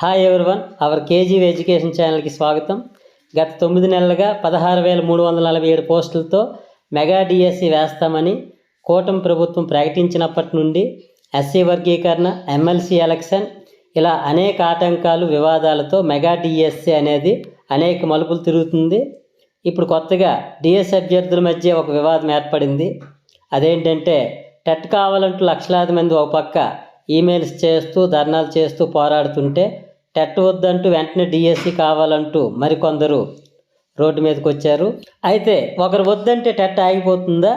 Hi everyone, our KG education ఛానల్కి స్వాగతం. గత 9 నెలలుగా 16,347 పోస్టులతో మెగా డిఎస్సి వేస్తామని కూటమి ప్రభుత్వం ప్రకటించినప్పటి నుండి ఎస్సీ వర్గీకరణ, ఎమ్మెల్సీ ఎలక్షన్ ఇలా అనేక ఆటంకాలు, వివాదాలతో మెగా డిఎస్సి అనేది అనేక మలుపులు తిరుగుతుంది. ఇప్పుడు కొత్తగా డిఎస్సి అభ్యర్థుల మధ్య ఒక వివాదం ఏర్పడింది. అదేంటంటే టెట్ కావాలంటూ లక్షలాది మంది ఒక పక్క ఈమెయిల్స్ చేస్తూ, ధర్నాలు చేస్తూ పోరాడుతుంటే, టెట్ వద్దంటూ వెంటనే డిఎస్సి కావాలంటూ మరికొందరు రోడ్డు మీదకి వచ్చారు. అయితే ఒకరు వద్దంటే టెట్ ఆగిపోతుందా?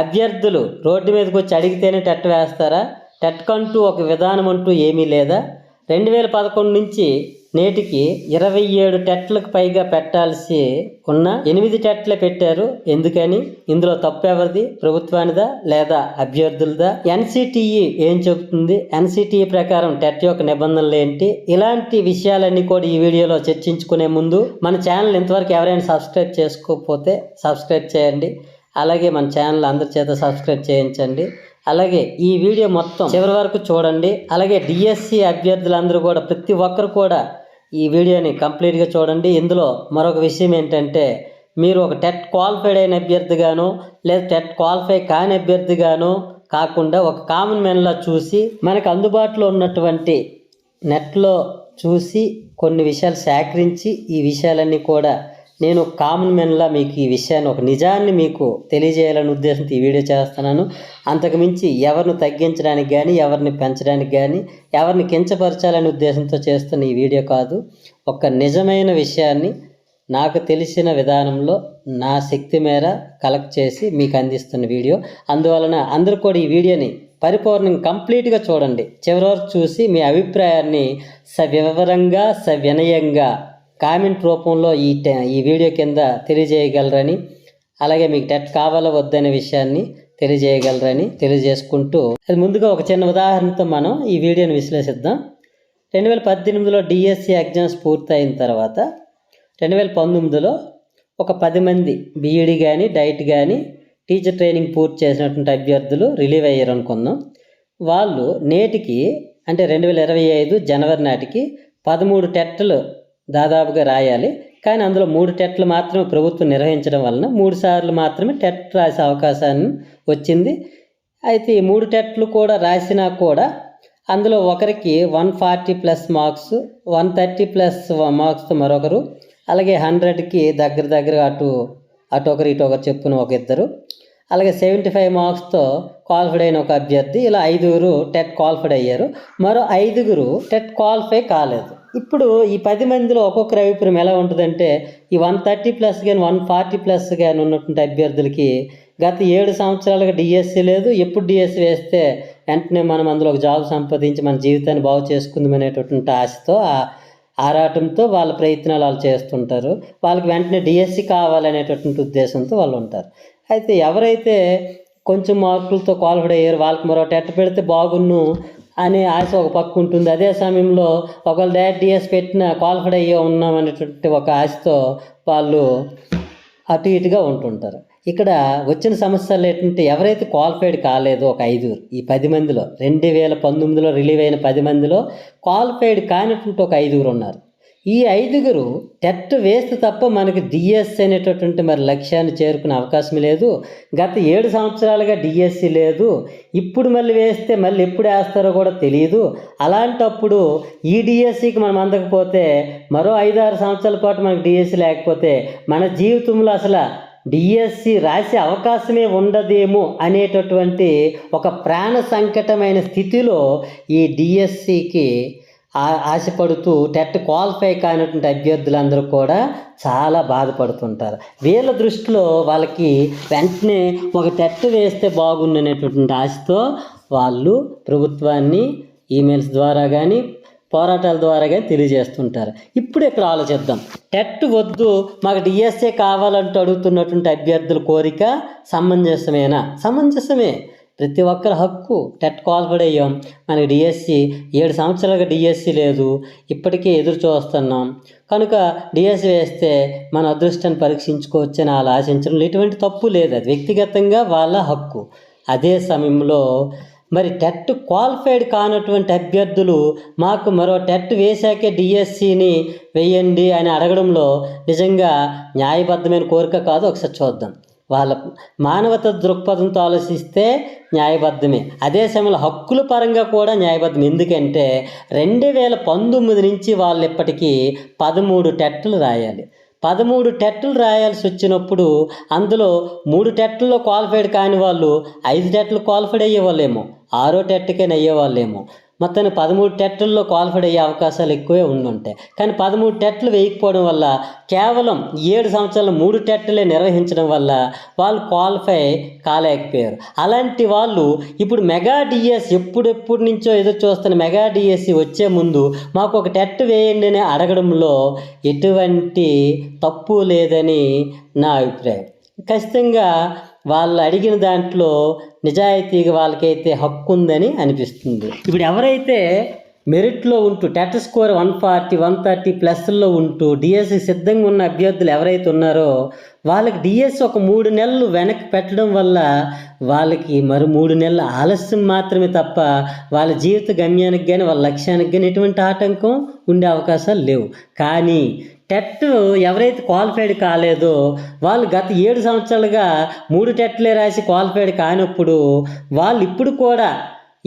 అభ్యర్థులు రోడ్డు మీదకి వచ్చి అడిగితేనే టెట్ వేస్తారా? టెట్ కంటూ ఒక విధానం అంటూ ఏమీ లేదా? 2011 నుంచి నేటికి 27 టెట్లకు పైగా పెట్టాల్సి ఉన్న 8 టెట్లే పెట్టారు. ఎందుకని? ఇందులో తప్పు ఎవరిది? ప్రభుత్వానిదా లేదా అభ్యర్థులదా? ఎన్సిటిఈ ఏం చెబుతుంది? ఎన్సిటిఈ ప్రకారం టెట్ యొక్క నిబంధనలు ఏంటి? ఇలాంటి విషయాలన్నీ కూడా ఈ వీడియోలో చర్చించుకునే ముందు మన ఛానల్ ఇంతవరకు ఎవరైనా సబ్స్క్రైబ్ చేసుకోకపోతే సబ్స్క్రైబ్ చేయండి. అలాగే మన ఛానల్ అందరి చేత సబ్స్క్రైబ్ చేయించండి. అలాగే ఈ వీడియో మొత్తం చివరి వరకు చూడండి. అలాగే డిఎస్సి అభ్యర్థులందరూ కూడా, ప్రతి ఒక్కరు కూడా ఈ వీడియోని కంప్లీట్గా చూడండి. ఇందులో మరొక విషయం ఏంటంటే, మీరు ఒక టెట్ క్వాలిఫైడ్ అయిన అభ్యర్థిగానో లేదా టెట్ క్వాలిఫై కాని అభ్యర్థిగానో కాకుండా ఒక కామన్ మ్యాన్లా చూసి, మనకు అందుబాటులో ఉన్నటువంటి నెట్లో చూసి కొన్ని విషయాలు సేకరించి ఈ విషయాలన్నీ కూడా నేను కామన్ మ్యాన్లా మీకు ఈ విషయాన్ని, ఒక నిజాన్ని మీకు తెలియజేయాలనే ఉద్దేశంతో ఈ వీడియో చేస్తున్నాను. అంతకుమించి ఎవరిని తగ్గించడానికి కానీ, ఎవరిని పెంచడానికి కానీ, ఎవరిని కించపరచాలనే ఉద్దేశంతో చేస్తున్న ఈ వీడియో కాదు. ఒక నిజమైన విషయాన్ని నాకు తెలిసిన విధానంలో నా శక్తి మేర కలెక్ట్ చేసి మీకు అందిస్తున్న వీడియో. అందువలన అందరూ కూడా ఈ వీడియోని పరిపూర్ణంగా కంప్లీట్గా చూడండి. చివరి వరకు చూసి మీ అభిప్రాయాన్ని సవివరంగా, సవినయంగా కామెంట్ రూపంలో ఈ వీడియో కింద తెలియజేయగలరని, అలాగే మీకు టెట్ కావాలో వద్దనే విషయాన్ని తెలియజేయగలరని తెలియజేసుకుంటూ, అది ముందుగా ఒక చిన్న ఉదాహరణతో మనం ఈ వీడియోని విశ్లేషిద్దాం. 2018లో డిఎస్సి ఎగ్జామ్స్ పూర్తయిన తర్వాత 2019లో ఒక 10 మంది బీఈడి కానీ, డైట్ కానీ, టీచర్ ట్రైనింగ్ పూర్తి చేసినటువంటి అభ్యర్థులు రిలీవ్ అయ్యారు అనుకుందాం. వాళ్ళు నేటికి అంటే 2025 జనవరి నాటికి 13 టెట్లు దాదాపుగా రాయాలి. కానీ అందులో 3 టెట్లు మాత్రమే ప్రభుత్వం నిర్వహించడం వలన 3 సార్లు మాత్రమే టెట్ రాసే అవకాశాన్ని వచ్చింది. అయితే ఈ 3 టెట్లు కూడా రాసినా కూడా అందులో ఒకరికి 140+ మార్క్స్, 130+ మార్క్స్తో మరొకరు, అలాగే 100కి దగ్గర అటు ఒకరు ఇటు ఒకరు చెప్పున ఒక ఇద్దరు, అలాగే 75 మార్క్స్తో క్వాలిఫైడ్ అయిన ఒక అభ్యర్థి, ఇలా 5గురు టెట్ క్వాలిఫైడ్ అయ్యారు. మరో 5గురు టెట్ క్వాలిఫై కాలేదు. ఇప్పుడు ఈ 10 మందిలో ఒక్కొక్కరి అభిప్రాయం ఎలా ఉంటుందంటే, ఈ 130+ కానీ 140+ కానీ ఉన్నటువంటి అభ్యర్థులకి గత 7 సంవత్సరాలుగా డిఎస్సి లేదు. ఎప్పుడు డిఎస్సి వేస్తే వెంటనే మనం అందులో ఒక జాబ్ సంపాదించి మన జీవితాన్ని బాగు చేసుకుందాం అనేటటువంటి ఆశతో, ఆరాటంతో వాళ్ళ ప్రయత్నాలు వాళ్ళు చేస్తుంటారు. వాళ్ళకి వెంటనే డిఎస్సి కావాలనేటటువంటి ఉద్దేశంతో వాళ్ళు ఉంటారు. అయితే ఎవరైతే కొంచెం మార్కులతో క్వాలిఫైడ్ అయ్యారు, వాళ్ళకి మరో టెట్ పెడితే బాగున్ను అనే ఆశ ఒక పక్క ఉంటుంది. అదే సమయంలో ఒకవేళ డైరెక్ట్ డిఎస్ పెట్టిన క్వాలిఫైడ్ అయ్యే ఉన్నాం అనేటువంటి ఒక ఆశతో వాళ్ళు అటు ఇటుగా ఉంటుంటారు. ఇక్కడ వచ్చిన సమస్యలు ఏంటంటే, ఎవరైతే క్వాలిఫైడ్ కాలేదో ఒక 5గురు, ఈ 10 మందిలో 2019లో రిలీవ్ అయిన 10 మందిలో క్వాలిఫైడ్ కానిటువంటి ఒక 5గురు ఉన్నారు. ఈ 5గురు టెట్ వేస్తే తప్ప మనకి డిఎస్సి అనేటటువంటి మరి లక్ష్యాన్ని చేరుకునే అవకాశం లేదు. గత 7 సంవత్సరాలుగా డిఎస్సి లేదు. ఇప్పుడు మళ్ళీ వేస్తే మళ్ళీ ఎప్పుడు వేస్తారో కూడా తెలియదు. అలాంటప్పుడు ఈ డిఎస్సికి మనం అందకపోతే మరో 5-6 సంవత్సరాల పాటు మనకు డిఎస్సి లేకపోతే మన జీవితంలో అసలు డిఎస్సి రాసే అవకాశమే ఉండదేమో అనేటటువంటి ఒక ప్రాణ సంకటమైన స్థితిలో ఈ డిఎస్సికి ఆశపడుతూ టెట్ క్వాలిఫై కానటువంటి అభ్యర్థులందరూ కూడా చాలా బాధపడుతుంటారు. వీళ్ళ దృష్టిలో వాళ్ళకి వెంటనే ఒక టెట్ వేస్తే బాగుండనేటటువంటి ఆశతో వాళ్ళు ప్రభుత్వాన్ని ఈమెయిల్స్ ద్వారా కానీ, పోరాటాల ద్వారా కానీ తెలియజేస్తుంటారు. ఇప్పుడు ఇక్కడ ఆలోచిద్దాం. టెట్ వద్దు, మాకు డిఎస్ఏ కావాలంటూ అడుగుతున్నటువంటి అభ్యర్థుల కోరిక సమంజసమేనా? సమంజసమే. ప్రతి ఒక్కరి హక్కు. టెట్ క్వాలిఫైడ్ అయ్యాం, మనకి డిఎస్సి 7 సంవత్సరాలుగా డిఎస్సి లేదు, ఇప్పటికే ఎదురు చూస్తున్నాం కనుక డిఎస్సి వేస్తే మన అదృష్టాన్ని పరీక్షించుకోవచ్చని వాళ్ళు ఆశించడం ఎటువంటి తప్పు లేదు. అది వ్యక్తిగతంగా వాళ్ళ హక్కు. అదే సమయంలో మరి టెట్ క్వాలిఫైడ్ కానటువంటి అభ్యర్థులు మాకు మరో టెట్ వేశాకే డిఎస్సిని వేయండి అని అడగడంలో నిజంగా న్యాయబద్ధమైన కోరిక కాదు. ఒకసారి చూద్దాం. వాళ్ళ మానవత దృక్పథంతో ఆలోచిస్తే న్యాయబద్ధమే, అదే సమయంలో హక్కుల పరంగా కూడా న్యాయబద్ధం. ఎందుకంటే 2019 నుంచి వాళ్ళు ఇప్పటికీ 13 టెట్లు రాయాలి. 13 టెట్లు రాయాల్సి వచ్చినప్పుడు అందులో 3 టెట్లలో క్వాలిఫైడ్ కాని వాళ్ళు 5 టెట్లు క్వాలిఫైడ్ అయ్యేవాళ్ళేమో, 6వ టెట్కైనా అయ్యేవాళ్ళేమో. మొత్తాన్ని 13 టెట్లలో క్వాలిఫైడ్ అయ్యే అవకాశాలు ఎక్కువే ఉండుంటాయి. కానీ 13 టెట్లు వేయకపోవడం వల్ల, కేవలం 7 సంవత్సరాలు 3 టెట్లే నిర్వహించడం వల్ల వాళ్ళు క్వాలిఫై కాలేకపోయారు. అలాంటి వాళ్ళు ఇప్పుడు మెగా డిఎస్ ఎప్పుడెప్పటి నుంచో ఎదురు చూస్తున్న మెగా డిఎస్సి వచ్చే ముందు మాకు ఒక టెట్ వేయండి అని అడగడంలో ఎటువంటి తప్పు లేదని నా అభిప్రాయం. ఖచ్చితంగా వాళ్ళు అడిగిన దాంట్లో నిజాయితీగా వాళ్ళకైతే హక్కు ఉందని అనిపిస్తుంది. ఇప్పుడు ఎవరైతే మెరిట్లో ఉంటూ టెట్ స్కోర్ 140, 130 ప్లస్లో ఉంటూ డిఎస్సి సిద్ధంగా ఉన్న అభ్యర్థులు ఎవరైతే ఉన్నారో వాళ్ళకి డిఎస్సి ఒక 3 నెలలు వెనక్కి పెట్టడం వల్ల వాళ్ళకి మరి 3 నెలల ఆలస్యం మాత్రమే తప్ప వాళ్ళ జీవిత గమ్యానికి కానీ వాళ్ళ లక్ష్యానికి కానీ ఎటువంటి ఆటంకం ఉండే అవకాశాలు లేవు. కానీ టెట్ ఎవరైతే క్వాలిఫైడ్ కాలేదో వాళ్ళు గత 7 సంవత్సరాలుగా 3 టెట్లే రాసి క్వాలిఫైడ్ కానప్పుడు వాళ్ళు ఇప్పుడు కూడా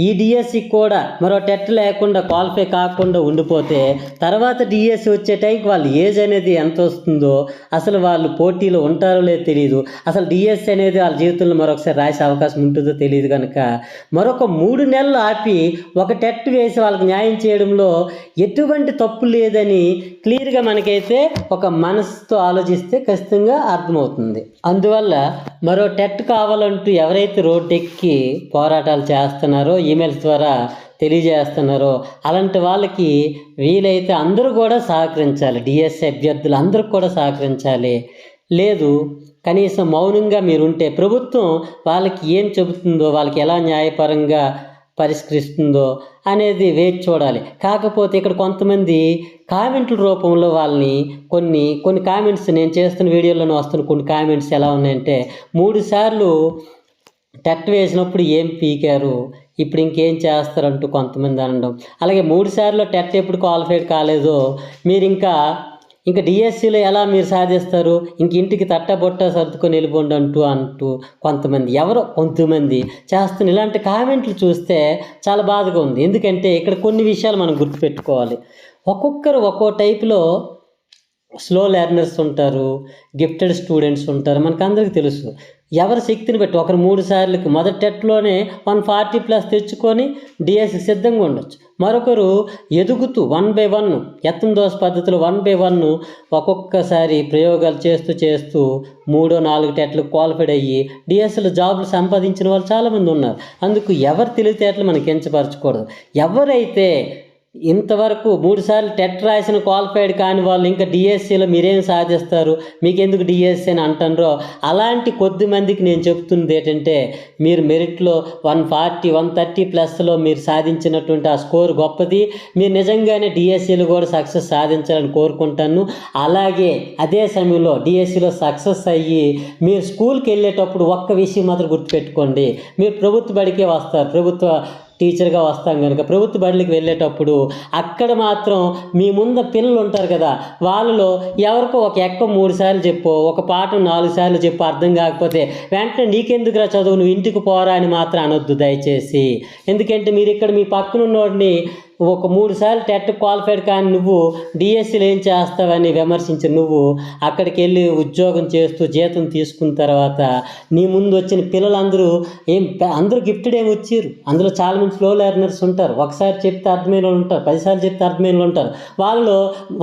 ఈ డిఎస్సికి కూడా మరో టెట్ లేకుండా క్వాలిఫై కాకుండా ఉండిపోతే తర్వాత డిఎస్సి వచ్చే టైంకి వాళ్ళ ఏజ్ అనేది ఎంత వస్తుందో, అసలు వాళ్ళు పోటీలో ఉంటారో లేదో తెలియదు. అసలు డిఎస్సి అనేది వాళ్ళ జీవితంలో మరొకసారి రాసే అవకాశం ఉంటుందో తెలియదు. కనుక మరొక 3 నెలలు ఆపి ఒక టెట్ వేసి వాళ్ళకి న్యాయం చేయడంలో ఎటువంటి తప్పు లేదని క్లియర్గా మనకైతే ఒక మనసుతో ఆలోచిస్తే ఖచ్చితంగా అర్థమవుతుంది. అందువల్ల మరో టెట్ కావాలంటూ ఎవరైతే రోడ్డెక్కి పోరాటాలు చేస్తున్నారో, ఈమెయిల్స్ ద్వారా తెలియజేస్తున్నారో అలాంటి వాళ్ళకి వీలైతే అందరూ కూడా సహకరించాలి. డిఎస్సి అభ్యర్థులు అందరూ కూడా సహకరించాలి. లేదు కనీసం మౌనంగా మీరుంటే ప్రభుత్వం వాళ్ళకి ఏం చెబుతుందో, వాళ్ళకి ఎలా న్యాయపరంగా పరిష్కరిస్తుందో అనేది వేచి చూడాలి. కాకపోతే ఇక్కడ కొంతమంది కామెంట్ల రూపంలో వాళ్ళని కొన్ని కామెంట్స్, నేను చేస్తున్న వీడియోలోనే వస్తున్న కొన్ని కామెంట్స్ ఎలా ఉన్నాయంటే, 3 సార్లు టెట్ వేసినప్పుడు ఏం పీకారు, ఇప్పుడు ఇంకేం చేస్తారంటూ కొంతమంది అనడం. అలాగే 3 సార్లు టెట్ ఎప్పుడు క్వాలిఫైడ్ కాలేదో మీరు ఇంకా డిఎస్సిలో ఎలా మీరు సాధిస్తారు, ఇంటికి తట్టబొట్ట సర్దుకొని వెళ్ళిపోండి అంటూ కొంతమంది చేస్తున్న ఇలాంటి కామెంట్లు చూస్తే చాలా బాధగా ఉంది. ఎందుకంటే ఇక్కడ కొన్ని విషయాలు మనం గుర్తుపెట్టుకోవాలి. ఒక్కొక్కరు ఒక్కో టైపులో స్లో లెర్నర్స్ ఉంటారు, గిఫ్టెడ్ స్టూడెంట్స్ ఉంటారు. మనకు అందరికీ తెలుసు. ఎవరి శక్తిని బట్టి ఒకరు 3 సార్లకి మొదటి టెట్లోనే 140+ తెచ్చుకొని డిఎస్సి సిద్ధంగా ఉండొచ్చు. మరొకరు ఎదుగుతూ 1 by 1 ఎత్తం దోశ పద్ధతిలో 1 by 1 ఒక్కొక్కసారి ప్రయోగాలు చేస్తూ 3, 4 టెట్లు క్వాలిఫైడ్ అయ్యి డిఎస్సిలో జాబులు సంపాదించిన వాళ్ళు చాలామంది ఉన్నారు. అందుకు ఎవరి తెలివితేటలు మనకి ఎంచపరచకూడదు. ఎవరైతే ఇంతవరకు 3 సార్లు టెట్ రాసిన క్వాలిఫైడ్ కాని వాళ్ళు ఇంకా డిఎస్సిలో మీరేం సాధిస్తారు, మీకెందుకు డిఎస్సి అని అంటారో అలాంటి కొద్ది మందికి నేను చెప్తున్నది ఏంటంటే, మీరు మెరిట్లో 140, 130+ మీరు సాధించినటువంటి ఆ స్కోర్ గొప్పది. మీరు నిజంగానే డిఎస్సిలో కూడా సక్సెస్ సాధించాలని కోరుకుంటాను. అలాగే అదే సమయంలో డిఎస్సిలో సక్సెస్ అయ్యి మీరు స్కూల్కి వెళ్ళేటప్పుడు ఒక్క విషయం మాత్రం గుర్తుపెట్టుకోండి. మీరు ప్రభుత్వ బడికే వస్తారు, ప్రభుత్వ టీచర్గా వస్తాం కనుక ప్రభుత్వ బడులకు వెళ్ళేటప్పుడు అక్కడ మాత్రం మీ ముందు పిల్లలు ఉంటారు కదా, వాళ్ళలో ఎవరికో ఒక ఎక్క 3 సార్లు చెప్పు, ఒక పాఠం 4 సార్లు చెప్పు, అర్థం కాకపోతే వెంటనే నీకెందుకురా చదువు, నువ్వు ఇంటికి పోరా అని మాత్రం అనొద్దు దయచేసి. ఎందుకంటే మీరు ఇక్కడ మీ పక్కన ఉన్నోడిని ఒక 3 సార్లు టెట్ క్వాలిఫైడ్ కానీ నువ్వు డిఎస్సిలో ఏం చేస్తావని విమర్శించి నువ్వు అక్కడికి వెళ్ళి ఉద్యోగం చేస్తూ జీతం తీసుకున్న తర్వాత నీ ముందు వచ్చిన పిల్లలందరూ అందరూ గిఫ్టెడ్ ఏమి వచ్చారు. అందులో చాలామంది స్లో లెర్నర్స్ ఉంటారు. ఒకసారి చెప్తే అర్థమైన వాళ్ళు ఉంటారు, 10 సార్లు చెప్తే అర్థమైన వాళ్ళు ఉంటారు. వాళ్ళలో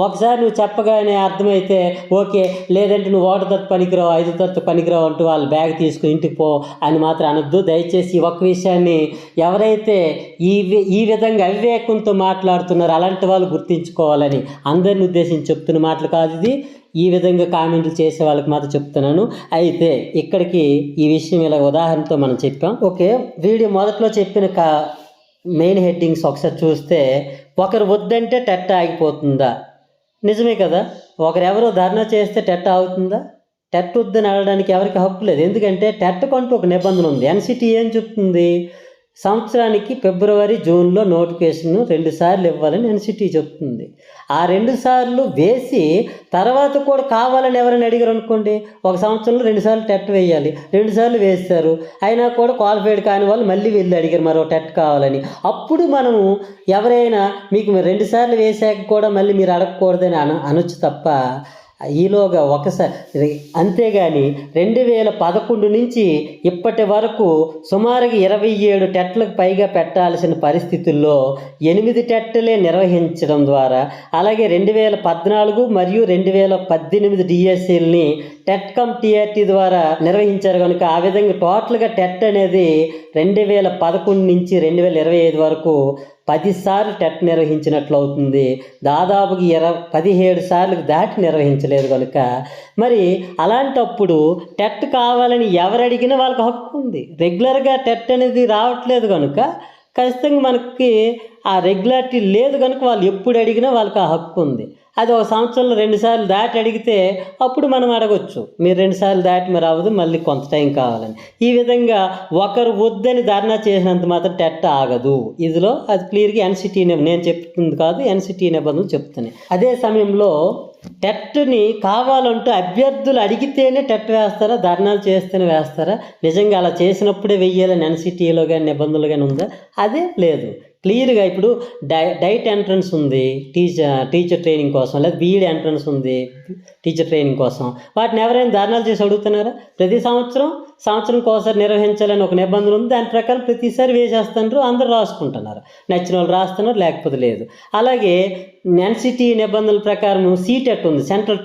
ఒకసారి నువ్వు చెప్పగానే అర్థమైతే ఓకే, లేదంటే నువ్వు 1 తరగతి పనికిరావు, 5 తరగతి పనికిరావు అంటూ వాళ్ళు బ్యాగ్ తీసుకుని ఇంటికి పో అని మాత్రం అనొద్దు దయచేసి. ఈ ఒక్క విషయాన్ని ఎవరైతే ఈ విధంగా అవివేకంతో మాట్లాడుతున్నారు అలాంటి వాళ్ళు గుర్తించుకోవాలని అందరిని ఉద్దేశించి చెప్తున్న మాటలు కాదు ఇది. ఈ విధంగా కామెంట్లు చేసే వాళ్ళకి మాత్రం చెప్తున్నాను. అయితే ఇక్కడికి ఈ విషయం ఇలా ఉదాహరణతో మనం చెప్పాం. ఓకే, వీడియో మొదట్లో చెప్పిన మెయిన్ హెడ్డింగ్స్ ఒకసారి చూస్తే, ఒకరు వద్దంటే టెట్ ఆగిపోతుందా? నిజమే కదా. ఒకరెవరో ధర్నా చేస్తే టెట్ ఆగుతుందా? టెట్ వద్దని అడగడానికి ఎవరికి హక్కు లేదు. ఎందుకంటే టెట్కంటూ ఒక నిబంధన ఉంది. ఎన్సిటి ఏం చెప్తుంది, సంవత్సరానికి ఫిబ్రవరి జూన్లో నోటిఫికేషన్ 2 సార్లు ఇవ్వాలని ఎన్సిటీ చెప్తుంది. ఆ 2 సార్లు వేసి తర్వాత కూడా కావాలని ఎవరైనా అడిగారు అనుకోండి, ఒక సంవత్సరంలో 2 సార్లు టెట్ వేయాలి, 2 సార్లు వేస్తారు, అయినా కూడా క్వాలిఫైడ్ కాని వాళ్ళు మళ్ళీ వెళ్ళి అడిగారు మరో టెట్ కావాలని. అప్పుడు మనము ఎవరైనా మీకు 2 సార్లు వేసాక కూడా మళ్ళీ మీరు అడగకూడదని అనొచ్చు తప్ప ఈలోగా ఒకసారి. అంతేగాని 2011 నుంచి ఇప్పటి వరకు సుమారుగా 27 టెట్లకు పైగా పెట్టాల్సిన పరిస్థితుల్లో 8 టెట్లే నిర్వహించడం ద్వారా, అలాగే 2014 మరియు 2018 డిఎస్సీలని టెట్ కమ్ టీఆర్టీ ద్వారా నిర్వహించారు కనుక ఆ విధంగా టోటల్గా టెట్ అనేది 2011 నుంచి 2025 వరకు 10 సార్లు టెట్ నిర్వహించినట్లు అవుతుంది. దాదాపుకి 17 సార్లు దాటి నిర్వహించలేదు కనుక మరి అలాంటప్పుడు టెట్ కావాలని ఎవరు అడిగినా వాళ్ళకి హక్కు ఉంది. రెగ్యులర్గా టెట్ అనేది రావట్లేదు కనుక ఖచ్చితంగా మనకి ఆ రెగ్యులారిటీ లేదు కనుక వాళ్ళు ఎప్పుడు అడిగినా వాళ్ళకి ఆ హక్కు ఉంది. అది ఒక సంవత్సరంలో 2 సార్లు దాటి అడిగితే అప్పుడు మనం అడగొచ్చు, మీరు 2 సార్లు దాటి మరి అవ్వదు, మళ్ళీ కొంత టైం కావాలని. ఈ విధంగా ఒకరు వద్దని ధర్నా చేసినంత మాత్రం టెట్ ఆగదు. ఇదిలో అది క్లియర్గా ఎన్సిటీ నేను చెప్తుంది కాదు, ఎన్సిటీ నిబంధనలు చెప్తున్నాయి. అదే సమయంలో టెట్ని కావాలంటూ అభ్యర్థులు అడిగితేనే టెట్ వేస్తారా, ధర్నాలు చేస్తేనే వేస్తారా, నిజంగా అలా చేసినప్పుడే వెయ్యాలని ఎన్సిటీలో కానీ నిబంధనలు కానీ ఉందా? అదే లేదు. క్లియర్గా ఇప్పుడు డైట్ ఎంట్రన్స్ ఉంది టీచర్ ట్రైనింగ్ కోసం, లేదా బీఈడి ఎంట్రన్స్ ఉంది టీచర్ ట్రైనింగ్ కోసం. వాటిని ఎవరైనా ధర్నాలు చేసి అడుగుతున్నారా? ప్రతి సంవత్సరంకి ఒకసారి నిర్వహించాలని ఒక నిబంధన ఉంది, దాని ప్రకారం ప్రతిసారి వేసేస్తున్నారు, అందరూ రాసుకుంటున్నారు, నచ్చిన వాళ్ళు రాస్తున్నారు, లేకపోతే లేదు. అలాగే ఎన్సిటీ నిబంధనల ప్రకారం సీటెట్ ఉంది, సెంట్రల్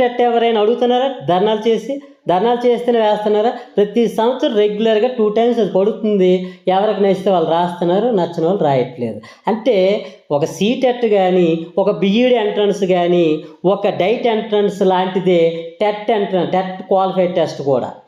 టెట్ ఎవరైనా అడుగుతున్నారా? ధర్నాలు చేస్తేనే వేస్తున్నారా? ప్రతి సంవత్సరం రెగ్యులర్గా 2 టైమ్స్ అది పడుతుంది, ఎవరికి నచ్చితే వాళ్ళు రాస్తున్నారు, నచ్చిన వాళ్ళు రాయట్లేదు. అంటే ఒక సీటెట్ కానీ, ఒక బీఈడి ఎంట్రన్స్ కానీ, ఒక డైట్ ఎంట్రన్స్ లాంటిదే టెట్ క్వాలిఫైడ్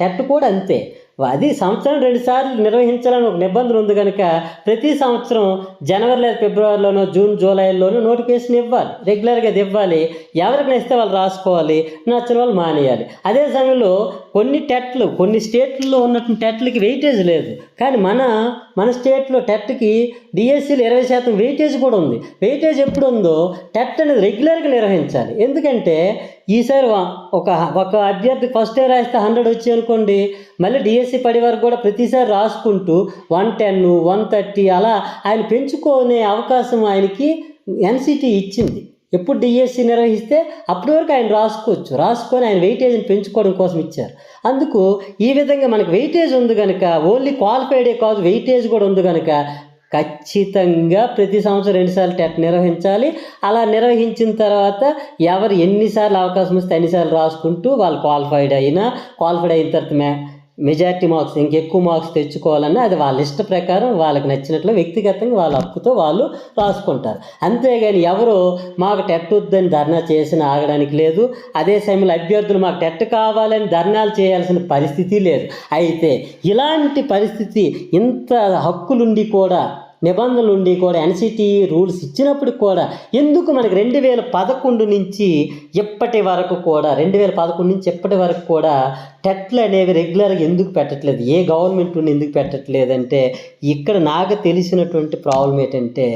టెట్ కూడా అంతే. అది సంవత్సరం 2 సార్లు నిర్వహించాలని ఒక నిబంధన ఉంది కనుక ప్రతి సంవత్సరం జనవరి లేదా ఫిబ్రవరిలోనో జూన్ జూలైలోనో నోటిఫికేషన్ ఇవ్వాలి, రెగ్యులర్గా అది ఇవ్వాలి. ఎవరికి నచ్చితే వాళ్ళు రాసుకోవాలి, నచ్చిన వాళ్ళు మానేయాలి. అదే సమయంలో కొన్ని స్టేట్లలో ఉన్నటువంటి టెట్లకి వెయిటేజ్ లేదు, కానీ మన స్టేట్లో టెట్కి డిఎస్సీలు 20% వెయిటేజ్ కూడా ఉంది. వెయిటేజ్ ఎప్పుడు ఉందో టెట్ అనేది రెగ్యులర్గా నిర్వహించాలి. ఎందుకంటే ఈసారి ఒక అభ్యర్థి ఫస్ట్ ఇయర్ రాస్తే 100 వచ్చాయి అనుకోండి, మళ్ళీ డిఎస్సి పడే వరకు కూడా ప్రతిసారి రాసుకుంటూ 110, 130 అలా ఆయన పెంచుకునే అవకాశం ఆయనకి ఎన్సిటీ ఇచ్చింది. ఎప్పుడు డిఎస్సి నిర్వహిస్తే అప్పటి వరకు ఆయన రాసుకొని ఆయన వెయిటేజ్ని పెంచుకోవడం కోసం ఇచ్చారు. అందుకు ఈ విధంగా మనకు వెయిటేజ్ ఉంది కనుక, ఓన్లీ క్వాలిఫైడే కాదు వెయిటేజ్ కూడా ఉంది కనుక ఖచ్చితంగా ప్రతి సంవత్సరం 2 సార్లు టెట్ నిర్వహించాలి. అలా నిర్వహించిన తర్వాత ఎవరు ఎన్నిసార్లు అవకాశం వస్తే అన్నిసార్లు రాసుకుంటూ వాళ్ళు క్వాలిఫైడ్ అయిన తర్వాత మెజారిటీ మార్క్స్ ఇంకెక్కువ మార్క్స్ తెచ్చుకోవాలన్నా అది వాళ్ళ ఇష్ట ప్రకారం వాళ్ళకి నచ్చినట్లు వ్యక్తిగతంగా వాళ్ళ హక్కుతో వాళ్ళు రాసుకుంటారు. అంతేగాని ఎవరు మాకు టెట్ వద్దని ధర్నా చేసిన ఆగడానికి లేదు. అదే సమయంలో అభ్యర్థులు మాకు టెట్ కావాలని ధర్నాలు చేయాల్సిన పరిస్థితి లేదు. అయితే ఇలాంటి పరిస్థితి, ఇంత హక్కులుండి కూడా, నిబంధనలు ఉండి కూడా, ఎన్సిటీ రూల్స్ ఇచ్చినప్పుడు కూడా ఎందుకు మనకి 2011 నుంచి ఇప్పటి వరకు కూడా టెట్లు అనేవి రెగ్యులర్గా ఎందుకు పెట్టట్లేదు? ఏ గవర్నమెంట్ ఎందుకు పెట్టట్లేదు అంటే, ఇక్కడ నాకు తెలిసినటువంటి ప్రాబ్లం ఏంటంటే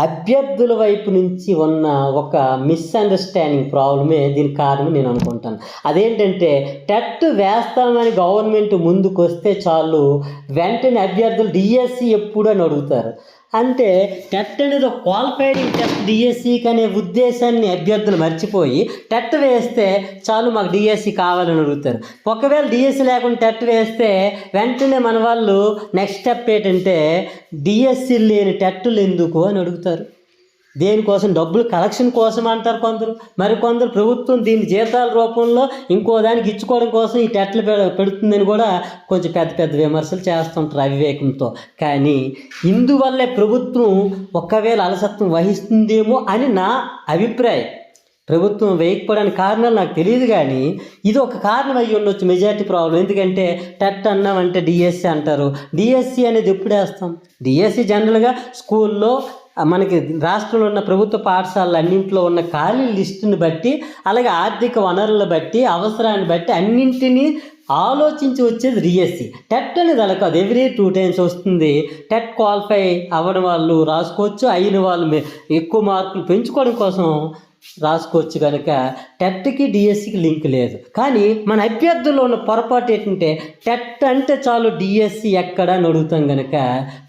అభ్యర్థుల వైపు నుంచి ఉన్న ఒక మిస్అండర్స్టాండింగ్ ప్రాబ్లమే దీనికి కారణం నేను అనుకుంటాను. అదేంటంటే టెట్ వేస్తామని గవర్నమెంట్ ముందుకు వస్తే చాలు, వెంటనే అభ్యర్థులు డిఎస్సి ఎప్పుడు అని అడుగుతారు. అంటే టెట్ అనేది ఒక క్వాలిఫైడింగ్ టెస్ట్ డిఎస్సికి అనే ఉద్దేశాన్ని అభ్యర్థులు మర్చిపోయి టెట్ వేస్తే చాలు మాకు డిఎస్సి కావాలని అడుగుతారు. ఒకవేళ డిఎస్సి లేకుండా టెట్ వేస్తే వెంటనే మన వాళ్ళు నెక్స్ట్ స్టెప్ ఏంటంటే డిఎస్సి లేని టెట్టులు ఎందుకు అని అడుగుతారు. దేనికోసం? డబ్బులు కలెక్షన్ కోసం అంటారు కొందరు, మరికొందరు ప్రభుత్వం దీన్ని జీతాల రూపంలో ఇంకో దానికి ఇచ్చుకోవడం కోసం ఈ టెట్లు పెడుతుందని కూడా కొంచెం పెద్ద విమర్శలు చేస్తుంటారు అవివేకంతో. కానీ ఇందువల్లే ప్రభుత్వం ఒకవేళ అలసత్వం వహిస్తుందేమో అని నా అభిప్రాయం. ప్రభుత్వం వేయకపోవడానికి కారణాలు నాకు తెలియదు, కానీ ఇది ఒక కారణం అయ్యి ఉండొచ్చు, మెజారిటీ ప్రాబ్లం. ఎందుకంటే టెట్ అన్నామంటే డిఎస్సి అంటారు. డిఎస్సి అనేది ఎప్పుడు వేస్తాం? డిఎస్సి జనరల్గా స్కూల్లో మనకి రాష్ట్రంలో ఉన్న ప్రభుత్వ పాఠశాలలు అన్నింటిలో ఉన్న ఖాళీ లిస్టుని బట్టి, అలాగే ఆర్థిక వనరులను బట్టి, అవసరాన్ని బట్టి అన్నింటినీ ఆలోచించి వచ్చేది డిఎస్సి. టెట్ అనేది అలా కాదు, ఎవ్రీ 2 times వస్తుంది. టెట్ క్వాలిఫై అవ్వని వాళ్ళు రాసుకోవచ్చు, అయిన వాళ్ళు ఎక్కువ మార్కులు పెంచుకోవడం కోసం రాసుకోవచ్చు. కనుక టెట్కి డిఎస్సికి లింక్ లేదు. కానీ మన అభ్యర్థుల్లో ఉన్న పొరపాటు ఏంటంటే టెట్ అంటే చాలు డిఎస్సి ఎక్కడ అని అడుగుతాం. కనుక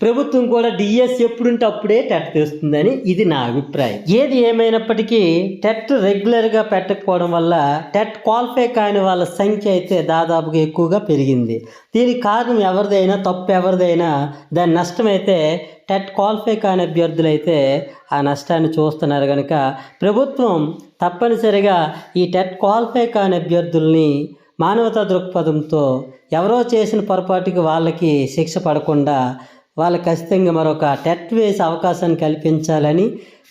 ప్రభుత్వం కూడా డిఎస్సి ఎప్పుడుంటే అప్పుడే టెట్ తెస్తుందని ఇది నా అభిప్రాయం. ఏది ఏమైనప్పటికీ టెట్ రెగ్యులర్గా పెట్టకపోవడం వల్ల టెట్ క్వాలిఫై కాని వాళ్ళ సంఖ్య అయితే దాదాపుగా ఎక్కువగా పెరిగింది. దీనికి కారణం ఎవరిదైనా, తప్పు ఎవరిదైనా దాని నష్టమైతే టెట్ క్వాలిఫై కాని అభ్యర్థులైతే ఆ నష్టాన్ని చూస్తున్నారు. కనుక ప్రభుత్వం తప్పనిసరిగా ఈ టెట్ క్వాలిఫై కాని అభ్యర్థుల్ని మానవతా దృక్పథంతో ఎవరో చేసిన పొరపాటుకి వాళ్ళకి శిక్ష పడకుండా వాళ్ళకి ఖచ్చితంగా మరొక టెట్ వేసే అవకాశాన్ని కల్పించాలని,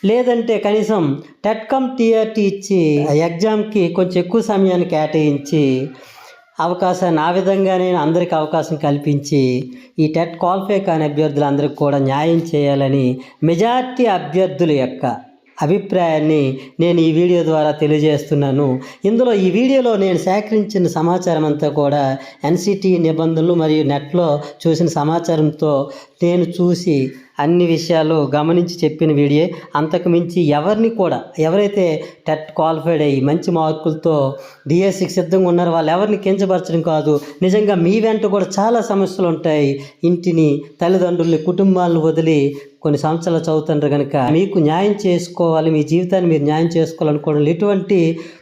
లేదంటే కనీసం టెట్ కమ్ టీఆర్టీ ఇచ్చి ఎగ్జామ్కి కొంచెం ఎక్కువ సమయాన్ని కేటాయించి అవకాశాన్ని ఆ విధంగానే అందరికీ అవకాశం కల్పించి ఈ టెట్ క్వాలిఫై కాని అభ్యర్థులందరికీ కూడా న్యాయం చేయాలని మెజార్టీ అభ్యర్థుల యొక్క అభిప్రాయాన్ని నేను ఈ వీడియో ద్వారా తెలియజేస్తున్నాను. ఇందులో ఈ వీడియోలో నేను సేకరించిన సమాచారం అంతా కూడా ఎన్సిటి నిబంధనలు మరియు నెట్లో చూసిన సమాచారంతో నేను చూసి అన్ని విషయాలు గమనించి చెప్పిన వీడియో. అంతకు మించి ఎవరిని కూడా, ఎవరైతే టెట్ క్వాలిఫైడ్ అయ్యి మంచి మార్కులతో డిఎస్సికి సిద్ధంగా ఉన్నారో వాళ్ళు ఎవరిని కించపరచడం కాదు. నిజంగా మీ వెంట కూడా చాలా సమస్యలు ఉంటాయి. ఇంటిని, తల్లిదండ్రుల్ని, కుటుంబాలను వదిలి కొన్ని సంవత్సరాలు చదువుతుంటారు. కనుక మీకు న్యాయం చేసుకోవాలి, మీ జీవితాన్ని మీరు న్యాయం చేసుకోవాలనుకోవడం ఎటువంటి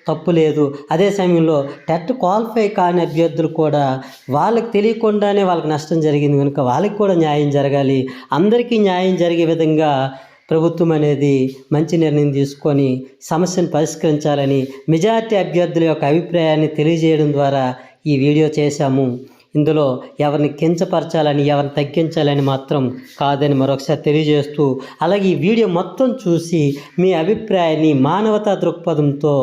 తప్పు లేదు. అదే సమయంలో టెట్ క్వాలిఫై కాని అభ్యర్థులు కూడా వాళ్ళకి తెలియకుండానే వాళ్ళకి నష్టం జరిగింది కనుక వాళ్ళకి కూడా న్యాయం జరగాలి. అందరికీ న్యాయం జరిగే విధంగా ప్రభుత్వం అనేది మంచి నిర్ణయం తీసుకొని సమస్యను పరిష్కరించాలని మెజారిటీ అభ్యర్థుల యొక్క అభిప్రాయాన్ని తెలియజేయడం ద్వారా ఈ వీడియో చేశాము. ఇందులో ఎవరిని కించపరచాలని, ఎవరిని తగ్గించాలని మాత్రం కాదని మరొకసారి తెలియజేస్తూ, అలాగే ఈ వీడియో మొత్తం చూసి మీ అభిప్రాయాన్ని మానవతా దృక్పథంతో,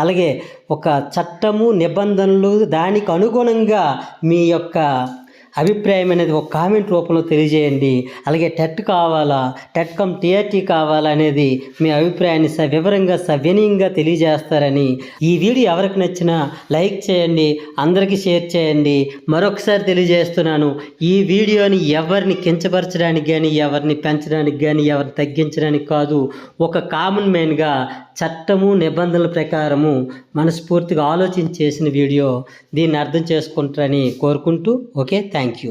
అలాగే ఒక చట్టము, నిబంధనలు దానికి అనుగుణంగా మీ యొక్క అభిప్రాయం అనేది ఒక కామెంట్ రూపంలో తెలియజేయండి. అలాగే టెట్ కావాలా, టెట్ కమ్ టీఆర్టీ కావాలా అనేది మీ అభిప్రాయాన్ని వివరంగా సవినయంగా తెలియజేస్తారని, ఈ వీడియో ఎవరికి నచ్చినా లైక్ చేయండి, అందరికీ షేర్ చేయండి. మరొకసారి తెలియజేస్తున్నాను, ఈ వీడియోని ఎవరిని కించపరచడానికి కానీ, ఎవరిని పెంచడానికి కానీ, ఎవరిని తగ్గించడానికి కాదు, ఒక కామన్ మ్యాన్గా చట్టము, నిబంధనల ప్రకారము మనస్ఫూర్తిగా ఆలోచించి చేసిన వీడియో. దీన్ని అర్థం చేసుకుంటారని కోరుకుంటూ, ఓకే, థ్యాంక్ యూ.